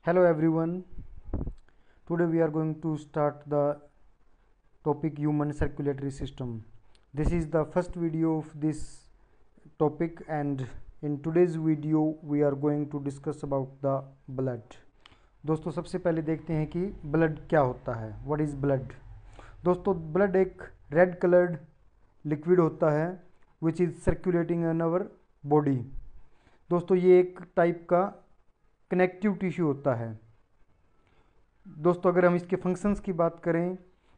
Hello everyone. Today we are going to start the topic human circulatory system. This is the first video of this topic, and in today's video we are going to discuss about the blood. दोस्तों सबसे पहले देखते हैं कि blood क्या होता है. What is blood? दोस्तों ब्लड एक रेड कलर्ड लिक्विड होता है which is circulating in our body. दोस्तों ये एक टाइप का कनेक्टिव टिश्यू होता है. दोस्तों अगर हम इसके फंक्शंस की बात करें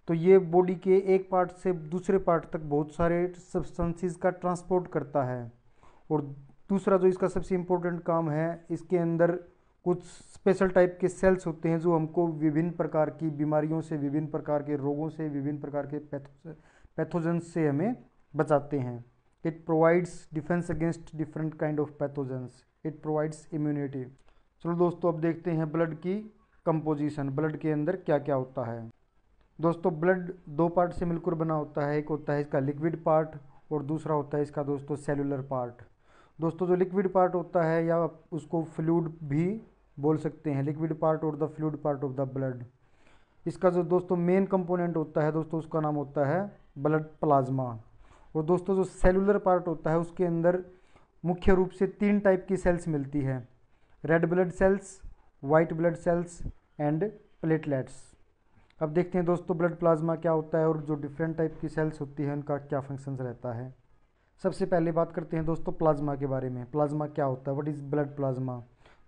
तो ये बॉडी के एक पार्ट से दूसरे पार्ट तक बहुत सारे सब्सटेंसेस का ट्रांसपोर्ट करता है. और दूसरा जो इसका सबसे इम्पोर्टेंट काम है, इसके अंदर कुछ स्पेशल टाइप के सेल्स होते हैं जो हमको विभिन्न प्रकार की बीमारियों से, विभिन्न प्रकार के रोगों से, विभिन्न प्रकार के पैथोजेंस से हमें बचाते हैं. It provides defence against different kind of pathogens. It provides immunity. चलो दोस्तों अब देखते हैं ब्लड की कंपोजिशन. ब्लड के अंदर क्या क्या होता है. दोस्तों ब्लड दो पार्ट से मिलकर बना होता है. एक होता है इसका लिक्विड पार्ट और दूसरा होता है इसका दोस्तों सेलुलर पार्ट. दोस्तों जो लिक्विड पार्ट होता है या उसको फ्लूइड भी बोल सकते हैं, लिक्विड पार्ट और the fluid part of the blood. इसका जो दोस्तों मेन कंपोनेंट होता है दोस्तों उसका नाम होता है ब्लड प्लाज्मा. और दोस्तों जो सेलुलर पार्ट होता है उसके अंदर मुख्य रूप से तीन टाइप की सेल्स मिलती है: red blood sales, white blood cells and platelets. अब देखते हैं दोस्तों ब्लड प्लाज्मा क्या होता है और जो डिफरेंट टाइप की सेल्स होती है उनका क्या फंक्शंस रहता है. सबसे पहले बात करते हैं दोस्तों प्लाज्मा के बारे में. प्लाज्मा क्या होता है? What is blood plasma?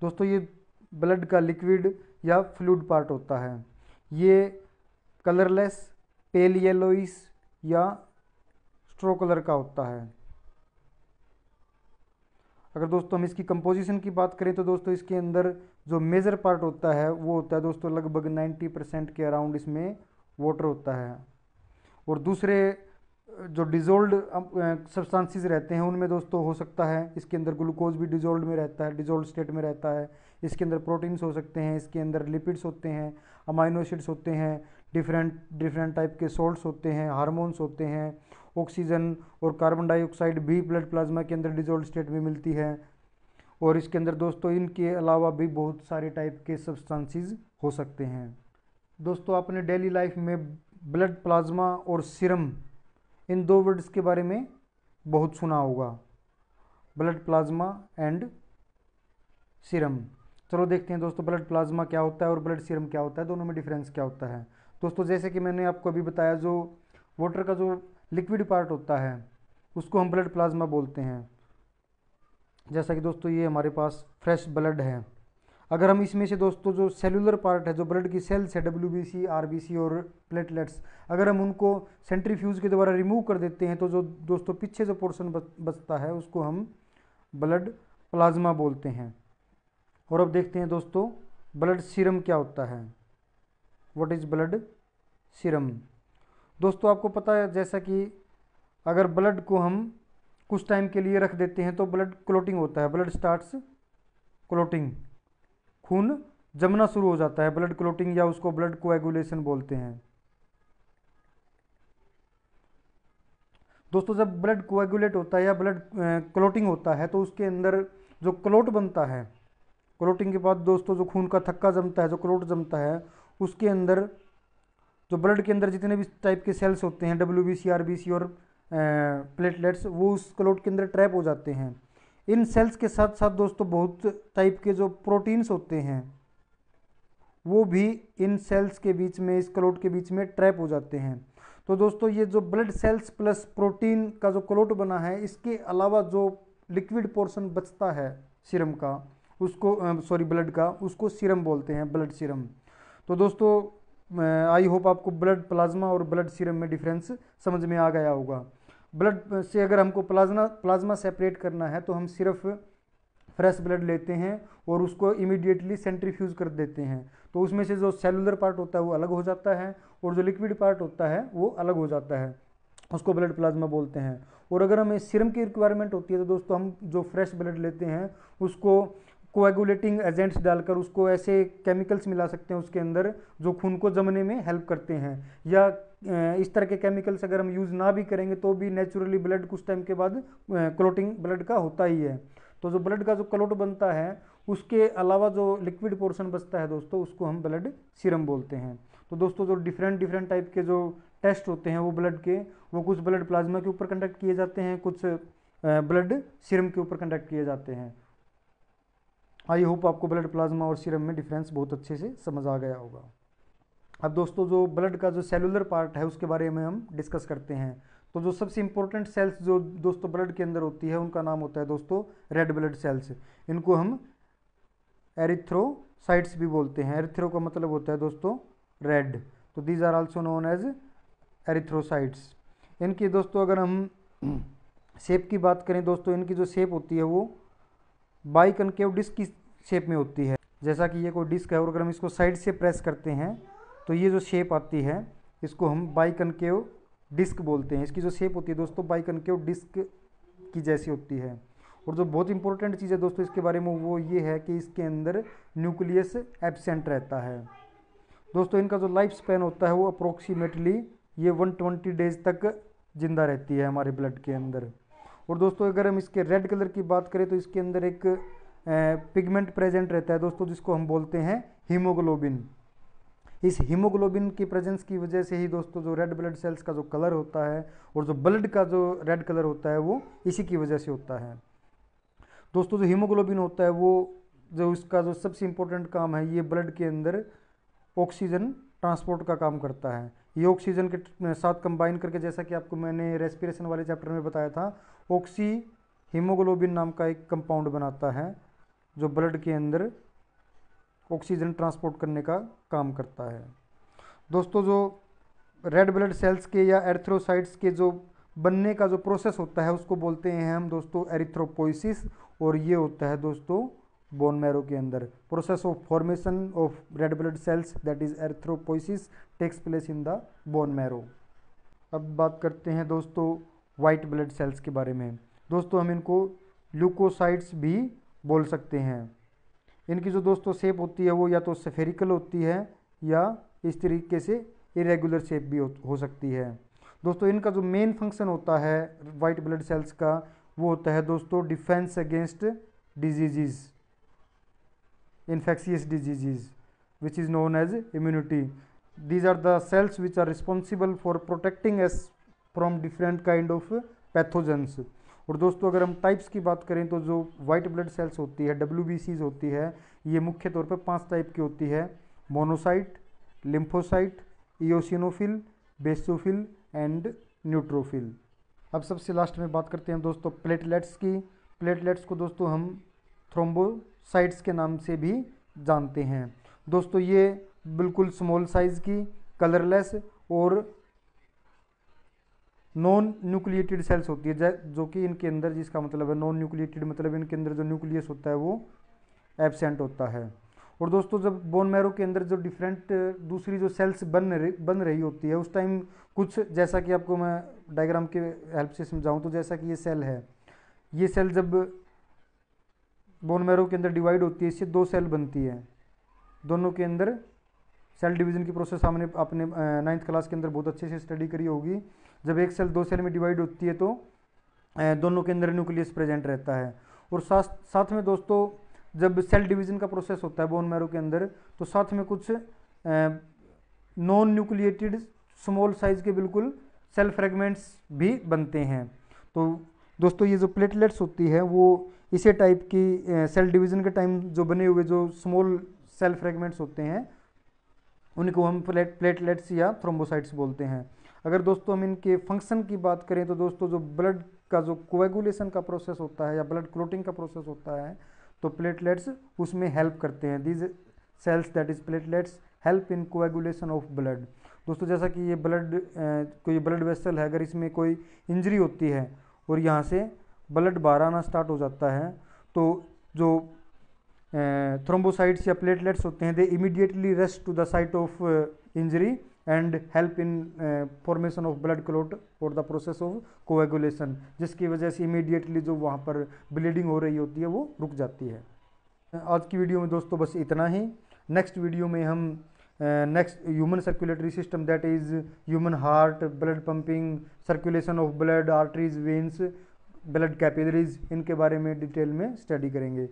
दोस्तों ये ब्लड का लिक्विड या फ्लूइड पार्ट होता है. ये कलरलेस, पेल येलोइश या स्ट्रो कलर का होता है. अगर दोस्तों हम इसकी कंपोजिशन की बात करें तो दोस्तों इसके अंदर जो मेजर पार्ट होता है वो होता है दोस्तों लगभग 90% के अराउंड इसमें वाटर होता है. और दूसरे जो डिजोल्ड सब्सटेंसेस रहते हैं उनमें दोस्तों हो सकता है इसके अंदर ग्लूकोज भी डिजोल्ड में रहता है, डिजोल्ड स्टेट में रहता है. इसके अंदर प्रोटीन्स हो सकते हैं, इसके अंदर लिपिड्स होते हैं, अमाइनो एसिड्स होते हैं, डिफरेंट टाइप के सॉल्ट्स होते हैं, हार्मोन्स होते हैं, ऑक्सीजन और कार्बन डाइऑक्साइड भी ब्लड प्लाज्मा के अंदर डिजोल्ड स्टेट में मिलती है. और इसके अंदर दोस्तों इनके अलावा भी बहुत सारे टाइप के सब्सटेंसेस हो सकते हैं. दोस्तों आपने डेली लाइफ में ब्लड प्लाज्मा और सीरम इन दो वर्ड्स के बारे में बहुत सुना होगा, ब्लड प्लाज्मा एंड सीरम. चलो देखते हैं दोस्तों ब्लड प्लाज्मा क्या होता है और ब्लड सीरम क्या होता है, दोनों में डिफरेंस क्या होता है. दोस्तों जैसे कि मैंने आपको अभी बताया, जो वाटर का जो लिक्विड पार्ट होता है उसको हम ब्लड प्लाज्मा बोलते हैं. जैसा कि दोस्तों ये हमारे पास फ्रेश ब्लड है. अगर हम इसमें से दोस्तों जो सेलुलर पार्ट है, जो ब्लड की सेल्स है, WBC, RBC और प्लेटलेट्स, अगर हम उनको सेंट्रीफ्यूज के द्वारा रिमूव कर देते हैं तो जो दोस्तों पीछे जो पोर्शन बचता है उसको हम ब्लड प्लाज्मा बोलते हैं. और अब देखते हैं दोस्तों ब्लड सीरम क्या होता है. What is blood serum? दोस्तों आपको पता है जैसा कि अगर ब्लड को हम कुछ टाइम के लिए रख देते हैं तो ब्लड क्लोटिंग होता है, ब्लड स्टार्ट्स क्लोटिंग, खून जमना शुरू हो जाता है, ब्लड क्लोटिंग या उसको ब्लड कोएगुलेशन बोलते हैं. दोस्तों जब ब्लड कोएगुलेट होता है या ब्लड क्लोटिंग होता है तो उसके अंदर जो क्लोट बनता है, क्लोटिंग के बाद दोस्तों जो खून का थक्का जमता है, जो क्लोट जमता है, उसके अंदर जो ब्लड के अंदर जितने भी टाइप के सेल्स होते हैं, WBC, RBC और प्लेटलेट्स, वो उस क्लोट के अंदर ट्रैप हो जाते हैं. इन सेल्स के साथ साथ दोस्तों बहुत टाइप के जो प्रोटीन्स होते हैं वो भी इन सेल्स के बीच में, इस क्लोट के बीच में ट्रैप हो जाते हैं. तो दोस्तों ये जो ब्लड सेल्स प्लस प्रोटीन का जो क्लोट बना है, इसके अलावा जो लिक्विड पोर्शन बचता है सीरम का, उसको ब्लड का, उसको सीरम बोलते हैं, ब्लड सीरम. तो दोस्तों आई होप आपको ब्लड प्लाज्मा और ब्लड सीरम में डिफरेंस समझ में आ गया होगा. ब्लड से अगर हमको प्लाज्मा सेपरेट करना है तो हम सिर्फ फ्रेश ब्लड लेते हैं और उसको इमीडिएटली सेंट्रीफ्यूज कर देते हैं. तो उसमें से जो सेलुलर पार्ट होता है वो अलग हो जाता है और जो लिक्विड पार्ट होता है वो अलग हो जाता है, उसको ब्लड प्लाज्मा बोलते हैं. और अगर हमें सीरम की रिक्वायरमेंट होती है तो दोस्तों हम जो फ्रेश ब्लड लेते हैं उसको कोएगुलेटिंग एजेंट्स डालकर उसको ऐसे केमिकल्स मिला सकते हैं उसके अंदर जो खून को जमने में हेल्प करते हैं. या इस तरह के केमिकल्स अगर हम यूज़ ना भी करेंगे तो भी नेचुरली ब्लड कुछ टाइम के बाद क्लोटिंग ब्लड का होता ही है. तो जो ब्लड का जो क्लोट बनता है उसके अलावा जो लिक्विड पोर्शन बचता है दोस्तों उसको हम ब्लड सीरम बोलते हैं। तो दोस्तों जो डिफरेंट टाइप के जो टेस्ट होते हैं वो ब्लड के, वो कुछ ब्लड प्लाज्मा के ऊपर कंडक्ट किए जाते हैं, कुछ ब्लड सीरम के ऊपर कंडक्ट किए जाते हैं। आई होप आपको ब्लड प्लाज्मा और सीरम में डिफरेंस बहुत अच्छे से समझ आ गया होगा। अब दोस्तों जो ब्लड का जो सेलुलर पार्ट है उसके बारे में हम डिस्कस करते हैं। तो जो सबसे इंपॉर्टेंट सेल्स जो दोस्तों ब्लड के अंदर होती है उनका नाम होता है दोस्तों रेड ब्लड सेल्स। इनको हम एरिथ्रोसाइट्स भी बोलते हैं। एरिथ्रो का मतलब होता है दोस्तों रेड, तो these are also known as erythrocytes. इनकी दोस्तों अगर हम शेप की बात करें दोस्तों, इनकी जो शेप होती है वो बाइकनकेव डिस्क की शेप में होती है। जैसा कि ये कोई डिस्क है और अगर हम इसको साइड से प्रेस करते हैं तो ये जो शेप आती है इसको हम बाइकनकेव डिस्क बोलते हैं। इसकी जो शेप होती है दोस्तों बाइकनकेव डिस्क की जैसी होती है। और जो बहुत इंपॉर्टेंट चीज़ है दोस्तों इसके बारे में वो ये है कि इसके अंदर न्यूक्लियस एब्सेंट रहता है। दोस्तों इनका जो लाइफ स्पैन होता है वो अप्रोक्सीमेटली ये 120 डेज तक जिंदा रहती है हमारे ब्लड के अंदर। और दोस्तों अगर हम इसके रेड कलर की बात करें तो इसके अंदर एक पिगमेंट प्रेजेंट रहता है दोस्तों जिसको हम बोलते हैं हीमोग्लोबिन। इस हीमोग्लोबिन की प्रेजेंस की वजह से ही दोस्तों जो रेड ब्लड सेल्स का जो कलर होता है और जो ब्लड का जो रेड कलर होता है वो इसी की वजह से होता है। दोस्तों जो हीमोग्लोबिन होता है वो जो इसका जो सबसे इम्पोर्टेंट काम है ये ब्लड के अंदर ऑक्सीजन ट्रांसपोर्ट का काम करता है। ये ऑक्सीजन के साथ कंबाइन करके, जैसा कि आपको मैंने रेस्पिरेशन वाले चैप्टर में बताया था, ऑक्सी हीमोग्लोबिन नाम का एक कंपाउंड बनाता है जो ब्लड के अंदर ऑक्सीजन ट्रांसपोर्ट करने का काम करता है। दोस्तों जो रेड ब्लड सेल्स के या एरिथ्रोसाइट्स के जो बनने का जो प्रोसेस होता है उसको बोलते हैं हम दोस्तों एरिथ्रोपोइसिस, और ये होता है दोस्तों बोन मैरो के अंदर। Process of formation of red blood cells that is erythropoiesis takes place in the bone marrow. अब बात करते हैं दोस्तों वाइट ब्लड सेल्स के बारे में। दोस्तों हम इनको ल्यूकोसाइट्स भी बोल सकते हैं। इनकी जो दोस्तों शेप होती है वो या तो स्फेरिकल होती है या इस तरीके से इरेगुलर शेप भी हो सकती है। दोस्तों इनका जो मेन फंक्शन होता है वाइट ब्लड सेल्स का वो होता है दोस्तों defence against diseases, infectious diseases which is known as immunity. These are the cells which are responsible for protecting us from different kind of pathogens. और दोस्तों अगर हम टाइप्स की बात करें तो जो वाइट ब्लड सेल्स होती है WBCs होती है ये मुख्य तौर पर 5 टाइप की होती है: monocyte, lymphocyte, eosinophil, basophil and neutrophil. अब सबसे लास्ट में बात करते हैं दोस्तों प्लेटलेट्स की। प्लेटलेट्स को दोस्तों हम थ्रोम्बोसाइट्स के नाम से भी जानते हैं। दोस्तों ये बिल्कुल स्मॉल साइज की, कलरलेस और नॉन न्यूक्लिएटेड सेल्स होती है, जो कि इनके अंदर, जिसका मतलब है नॉन न्यूक्लिएटेड मतलब इनके अंदर जो न्यूक्लियस होता है वो एब्सेंट होता है। और दोस्तों जब बोन मैरो के अंदर जो डिफरेंट दूसरी जो सेल्स बन रही होती है उस टाइम कुछ, जैसा कि आपको मैं डायग्राम के हेल्प से समझाऊं तो जैसा कि ये सेल है, ये सेल जब बोन मैरो के अंदर डिवाइड होती है इससे 2 सेल बनती है। दोनों के अंदर सेल डिवीजन की प्रोसेस हमने अपने 9th क्लास के अंदर बहुत अच्छे से स्टडी करी होगी। जब एक सेल 2 सेल में डिवाइड होती है तो दोनों के अंदर न्यूक्लियस प्रेजेंट रहता है। और साथ में दोस्तों जब सेल डिवीजन का प्रोसेस होता है बोन मैरो के अंदर तो साथ में कुछ नॉन न्यूक्लिएटेड स्मॉल साइज के बिल्कुल सेल फ्रेगमेंट्स भी बनते हैं। तो दोस्तों ये जो प्लेटलेट्स होती है वो इसी टाइप की सेल डिवीजन के टाइम जो बने हुए जो स्मॉल सेल फ्रेगमेंट्स होते हैं उनको हम प्लेटलेट्स या थ्रोम्बोसाइट्स बोलते हैं। अगर दोस्तों हम इनके फंक्शन की बात करें तो दोस्तों जो ब्लड का जो कोएगुलेशन का प्रोसेस होता है या ब्लड क्लोटिंग का प्रोसेस होता है तो प्लेटलेट्स उसमें हेल्प करते हैं। These cells that is platelets help in coagulation of blood. दोस्तों जैसा कि ये कोई ब्लड वेसल है, अगर इसमें कोई इंजरी होती है और यहाँ से ब्लड बाहर आना स्टार्ट हो जाता है तो जो थ्रोम्बोसाइट्स या प्लेटलेट्स होते हैं they immediately rush to the site of injury and help in formation of blood clot और द प्रोसेस ऑफ कोएगुलेशन, जिसकी वजह से इमीडिएटली जो वहाँ पर ब्लीडिंग हो रही होती है वो रुक जाती है। आज की वीडियो में दोस्तों बस इतना ही। नेक्स्ट वीडियो में हम next human circulatory system that is human heart, blood pumping, circulation of blood, arteries, veins, blood capillaries, इनके बारे में डिटेल में स्टडी करेंगे।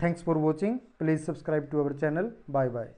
Thanks for watching. Please subscribe to our channel. Bye bye.